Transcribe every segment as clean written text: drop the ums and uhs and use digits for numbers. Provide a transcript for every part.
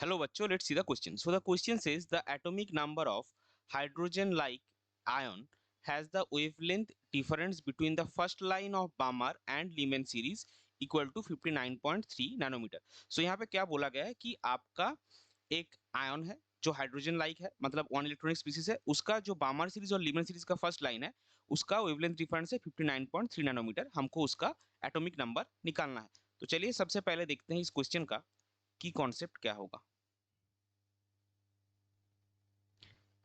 Hello bachcho, let's see the question. So the question says the atomic number of hydrogen like ion has the wavelength difference between the first line of Balmer and Lyman series equal to 59.3 nanometre. So यहाँ पे क्या बोला गया है कि आपका एक ion है जो हाइड्रोजन लाइक है, मतलब वन इलेक्ट्रॉनिक स्पीसीज है, उसका जो बामर सीरीज और लीमन सीरीज का फर्स्ट लाइन है उसका वेवलेंथ डिफरेंस है 59.3 नैनोमीटर. हमको उसका एटॉमिक नंबर निकालना है. तो चलिए सबसे पहले देखते हैं इस क्वेश्चन का की कॉन्सेप्ट क्या होगा.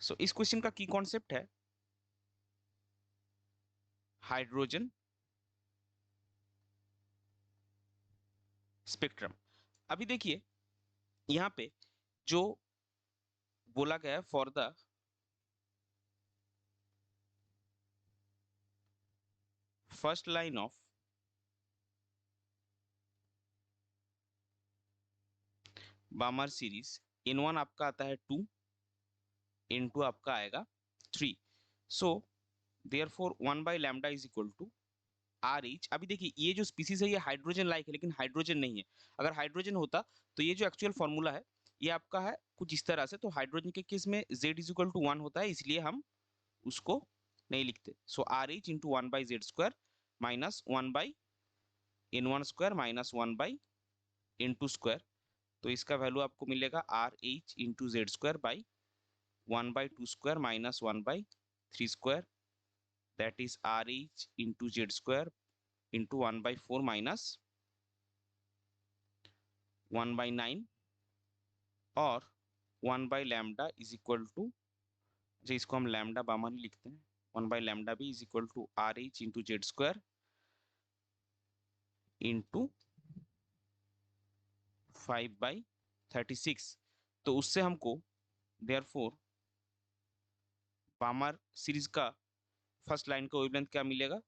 सो इस क्वेश्चन का की कॉन्सेप्ट है हाइड्रोजन स्पेक्ट्रम. अभी देखिए यहाँ पे जो बोला गया है for the first line of Balmer series N1 आपका आता है 2, N2 आपका आएगा 3. So therefore 1 by lambda is equal to R H. अभी देखिए ये जो स्पीसीज है ये हाइड्रोजन लाइक है लेकिन हाइड्रोजन नहीं है. अगर हाइड्रोजन होता तो ये जो एक्चुअल फॉर्मूला है ये आपका है कुछ इस तरह से. तो हाइड्रोजन के केस में z इज इक्वल टू 1 होता है, इसलिए हम उसको नहीं लिखते. So R H into 1 by Z square minus 1 by N1 square minus 1 by N2 square. तो इसका वैल्यू आपको मिलेगा R H into Z square by 1 by 2 square minus 1 by 3 square. That is R H into Z square into 1 by 4 minus 1 by 9 और 1 by lambda is equal to, जो इसको हम lambda Balmer ही लिखते हैं, 1 बाई लैम्डा भी is equal to R H into Z square into 5/36. तो उससे हमको देयरफॉर बामर सीरीज का फर्स्ट लाइन का वेवलेंथ क्या मिलेगा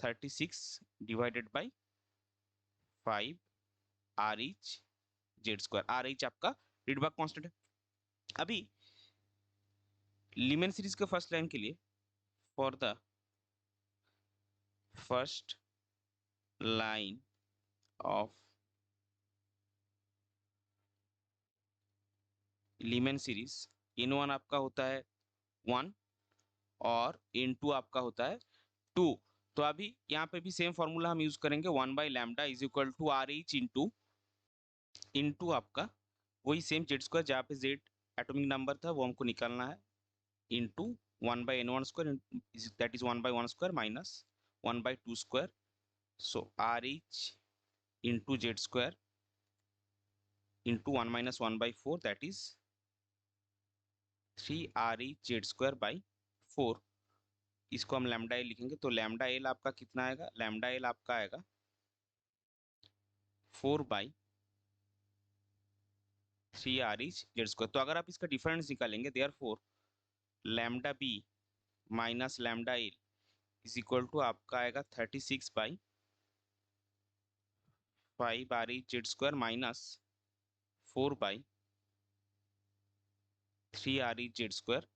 36 divided by 5 R H Z square. R H आपका रिडबर्ग कांस्टेंट है. अभी लीमेन सीरीज के फर्स्ट लाइन के लिए for the first line of Lyman series N1 आपका होता है 1 और N2 आपका होता है 2. तो अभी यहाँ पे भी सेम फॉर्मूला हम यूज करेंगे 1 by lambda is equal to R H into आपका वही सेम जेड स्क्वायर जहाँ पे जेड एटॉमिक नंबर था वो हमको निकालना है into 1 by N1 square that is 1 by 1 square minus 1 by 2 square. So R H into Z square into 1 minus 1 by 4 that is 3 R H Z square by 4. इसको हम lambda L लिखेंगे तो lambda L आपका कितना आएगा, lambda L आपका आएगा 4 by 3 R H Z square. तो अगर आप इसका डिफरेंस निकालेंगे therefore lambda B minus lambda L is equal to आपका आएगा 36 by 5 R H Z square minus 4 by 3 R H Z square.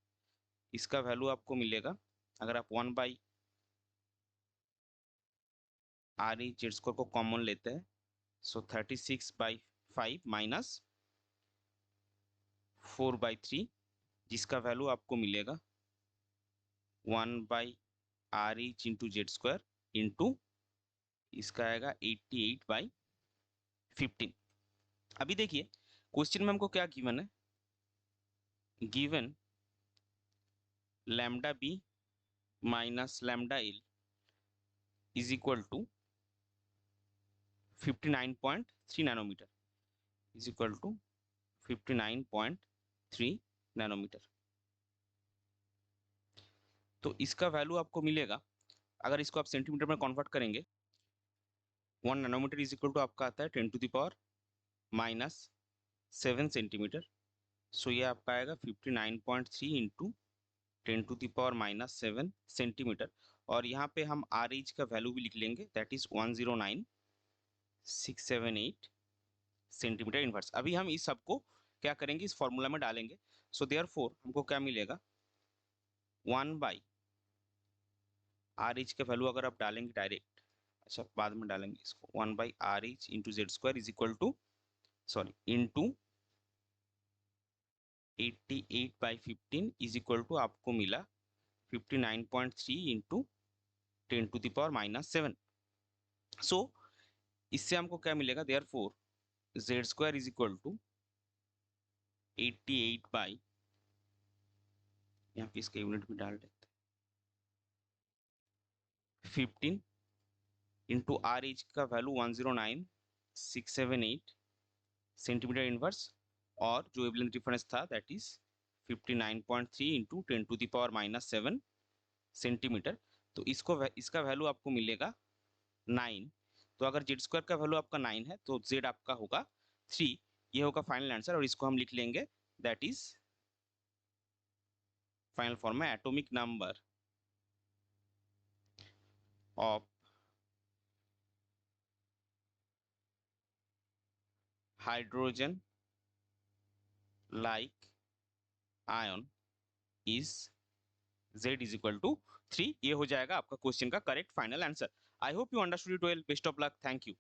इसका वैल्यू आपको मिलेगा अगर आप 1 by R H Z square को कॉमन लेते हैं सो 36 बाई 5 माइनस 4 बाई 3, जिसका वैल्यू आपको मिलेगा 1 by R H into Z square into इसका आएगा 88 बाई 15. अभी देखिए क्वेश्चन में हमको क्या गिवन है, given lambda B minus lambda L is equal to 59.3 nanometre is equal to 59.3 nanometre. तो इसका वैल्यू आपको मिलेगा अगर इसको आप सेंटीमीटर में कन्वर्ट करेंगे 1 नैनोमीटर इज इक्वल टू आपका आता है 10 to the power minus 7 centimetre. So ये आपका आएगा 59.3 into 10 to the power minus 7 centimetre. और यहाँ पे हम आर एच का वैल्यू भी लिख लेंगे दैट इज 109,678 सेंटीमीटर इनवर्स. अभी हम इस सबको क्या करेंगे इस फॉर्मूला में डालेंगे. सो देयरफॉर हमको क्या मिलेगा 1 बाई आर एच का वैल्यू अगर आप डालेंगे डायरेक्ट, अच्छा बाद में डालेंगे इसको, 1 by R H into Z square is equal to sorry into 88/15 is equal to आपको मिला 59.3 इंटू 10⁻⁻7। सो इससे हमको क्या मिलेगा, therefore z square is equal to 88 by, यहाँ पे इसका यूनिट भी डाल देते हैं, 15 इंटू आर एच का वैल्यू 109,678 सेंटीमीटर इनवर्स, और जो वेवलेंथ डिफरेंस था दैट इज 59.3 इंटू 10⁻⁻7 सेंटीमीटर। तो इसका वैल्यू आपको मिलेगा 9। तो अगर जेड स्क्वायर का वैल्यू आपका 9 है तो जेड आपका होगा 3। ये होगा फाइनल आंसर, और इसको हम लिख लेंगे दैट इज फाइनल फॉर्म में atomic number of hydrogen like ion is z is equal to 3। ये हो जाएगा आपका क्वेश्चन का correct final answer. I hope you understood it well. Best of luck. Thank you.